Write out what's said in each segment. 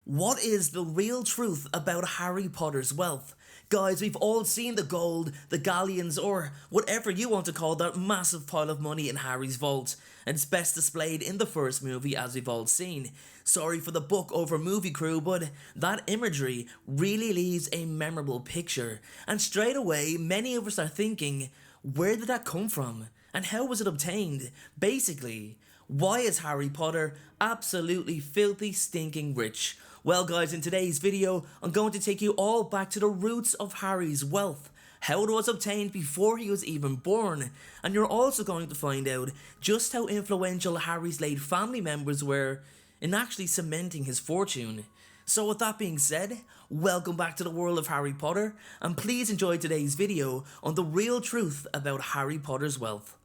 What is the real truth about Harry Potter's wealth? Guys, we've all seen the gold, the galleons, or whatever you want to call that massive pile of money in Harry's vault, and it's best displayed in the first movie as we've all seen. Sorry for the book over movie crew, but that imagery really leaves a memorable picture, and straight away many of us are thinking, where did that come from? And how was it obtained? Basically, why is Harry Potter absolutely filthy stinking rich? Well guys, in today's video, I'm going to take you all back to the roots of Harry's wealth, how it was obtained before he was even born, and you're also going to find out just how influential Harry's late family members were in actually cementing his fortune. So with that being said, welcome back to the world of Harry Potter, and please enjoy today's video on the real truth about Harry Potter's wealth.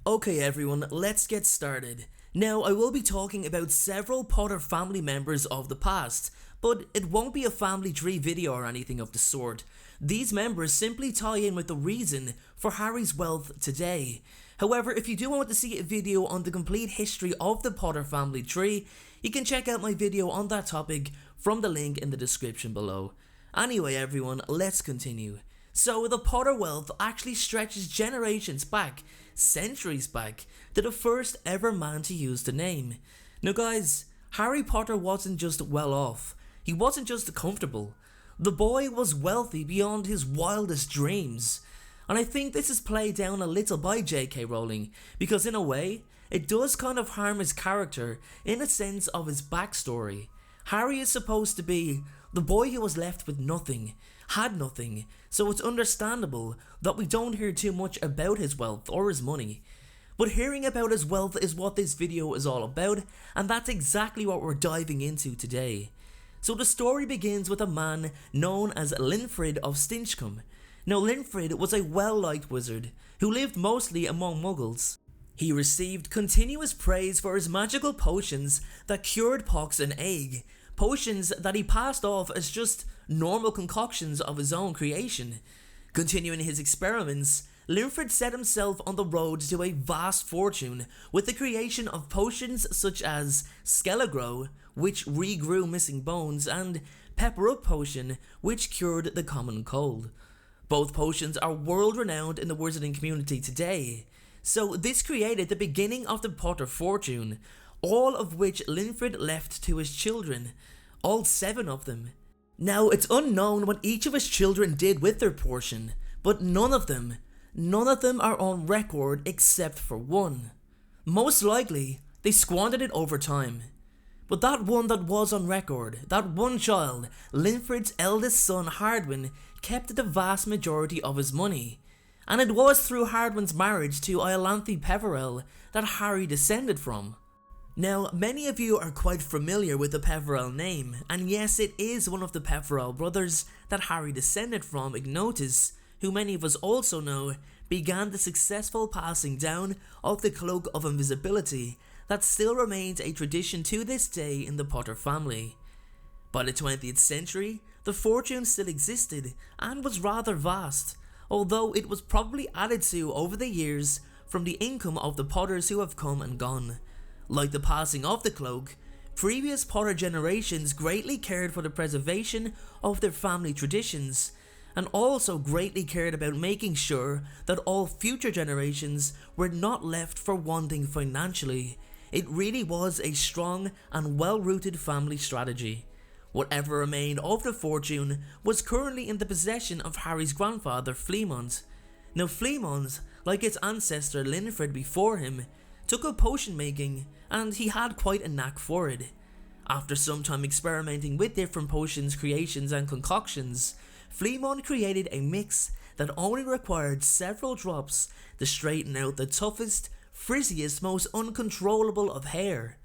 Okay everyone, let's get started. Now I will be talking about several Potter family members of the past, but it won't be a family tree video or anything of the sort. These members simply tie in with the reason for Harry's wealth today. However, if you do want to see a video on the complete history of the Potter family tree, you can check out my video on that topic from the link in the description below. Anyway everyone, let's continue. So the Potter wealth actually stretches generations back, centuries back, to the first ever man to use the name. Now guys, Harry Potter wasn't just well off, he wasn't just comfortable. The boy was wealthy beyond his wildest dreams. And I think this is played down a little by J.K. Rowling, because in a way, it does kind of harm his character in a sense of his backstory. Harry is supposed to be the boy who was left with nothing, had nothing, so it's understandable that we don't hear too much about his wealth or his money. But hearing about his wealth is what this video is all about, and that's exactly what we're diving into today. So the story begins with a man known as Linfred of Stinchcombe. Now Linfred was a well-liked wizard who lived mostly among muggles. He received continuous praise for his magical potions that cured pox and ague, potions that he passed off as just normal concoctions of his own creation. Continuing his experiments, Linfred set himself on the road to a vast fortune with the creation of potions such as Skelegrow, which regrew missing bones, and Pepper Up Potion, which cured the common cold. Both potions are world renowned in the wizarding community today, so this created the beginning of the Potter fortune, all of which Linfred left to his children, all 7 of them. Now it's unknown what each of his children did with their portion, but none of them are on record except for one. Most likely, they squandered it over time. But that one that was on record, that one child, Linfred's eldest son Hardwin, kept the vast majority of his money. And it was through Hardwin's marriage to Linfred Peverell that Harry descended from. Now, many of you are quite familiar with the Peverell name, and yes, it is one of the Peverell brothers that Harry descended from. Ignotus, who many of us also know, began the successful passing down of the Cloak of Invisibility that still remains a tradition to this day in the Potter family. By the 20th century, the fortune still existed and was rather vast, although it was probably added to over the years from the income of the Potters who have come and gone. Like the passing of the cloak, previous Potter generations greatly cared for the preservation of their family traditions, and also greatly cared about making sure that all future generations were not left for wanting financially. It really was a strong and well-rooted family strategy. Whatever remained of the fortune was currently in the possession of Harry's grandfather Fleamont. Now Fleamont, like its ancestor Linfred before him, took up potion making, and he had quite a knack for it. After some time experimenting with different potions, creations and concoctions, Fleamont created a mix that only required several drops to straighten out the toughest, frizziest, most uncontrollable of hair.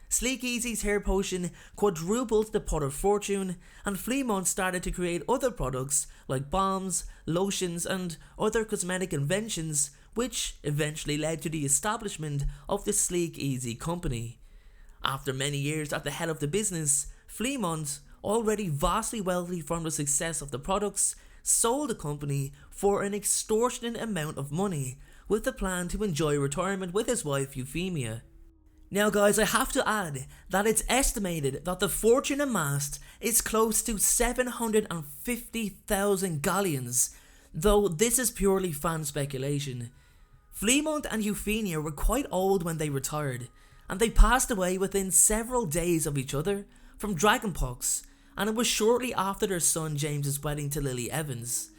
Sleek Easy's hair potion quadrupled the Potter fortune, and Fleamont started to create other products like balms, lotions and other cosmetic inventions, which eventually led to the establishment of the Sleek Easy company. After many years at the head of the business, Fleamont, already vastly wealthy from the success of the products, sold the company for an extortionate amount of money with the plan to enjoy retirement with his wife Euphemia. Now guys, I have to add that it's estimated that the fortune amassed is close to 750,000 galleons, though this is purely fan speculation. Fleamont and Euphemia were quite old when they retired, and they passed away within several days of each other from dragonpox, and it was shortly after their son James's wedding to Lily Evans.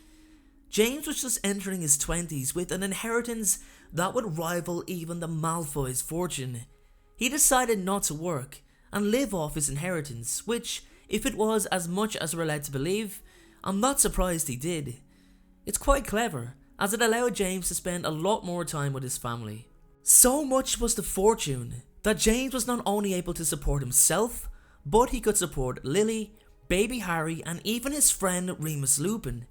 James was just entering his 20s with an inheritance that would rival even the Malfoys' fortune. He decided not to work and live off his inheritance, which, if it was as much as we're led to believe, I'm not surprised he did. It's quite clever, as it allowed James to spend a lot more time with his family. So much was the fortune that James was not only able to support himself, but he could support Lily, baby Harry, and even his friend Remus Lupin.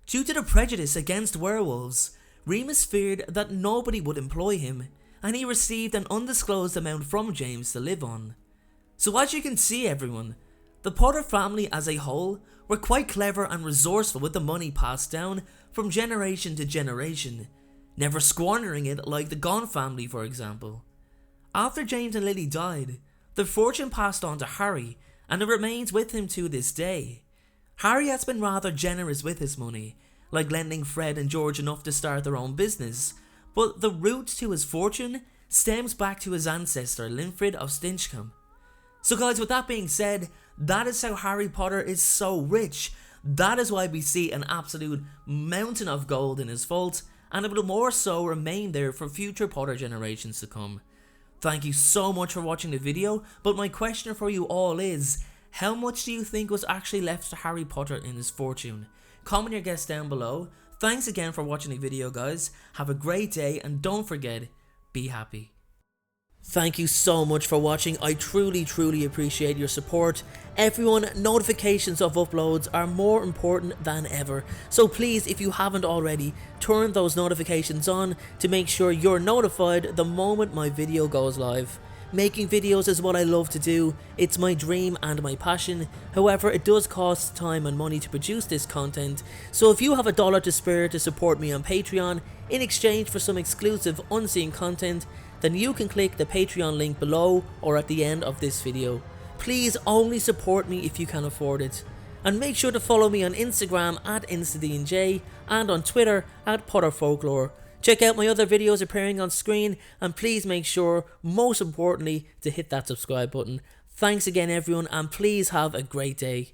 Due to the prejudice against werewolves, Remus feared that nobody would employ him, and he received an undisclosed amount from James to live on. So as you can see everyone, the Potter family as a whole were quite clever and resourceful with the money passed down from generation to generation, never squandering it like the Gaunt family for example. After James and Lily died, the fortune passed on to Harry, and it remains with him to this day. Harry has been rather generous with his money, like lending Fred and George enough to start their own business, but the root to his fortune stems back to his ancestor Linfred of Stinchcombe. So guys, with that being said, that is how Harry Potter is so rich. That is why we see an absolute mountain of gold in his vault, and it will more so remain there for future Potter generations to come. Thank you so much for watching the video, but my question for you all is, how much do you think was actually left to Harry Potter in his fortune? Comment your guess down below. Thanks again for watching the video guys, have a great day and don't forget, be happy. Thank you so much for watching, I truly appreciate your support. Everyone, notifications of uploads are more important than ever, so please if you haven't already, turn those notifications on to make sure you're notified the moment my video goes live. Making videos is what I love to do, it's my dream and my passion, however it does cost time and money to produce this content, so if you have $1 to spare to support me on Patreon in exchange for some exclusive unseen content, then you can click the Patreon link below or at the end of this video. Please only support me if you can afford it. And make sure to follow me on Instagram at InstaDNJ and on Twitter at PotterFolklore. Check out my other videos appearing on screen and please make sure, most importantly, to hit that subscribe button. Thanks again everyone and please have a great day.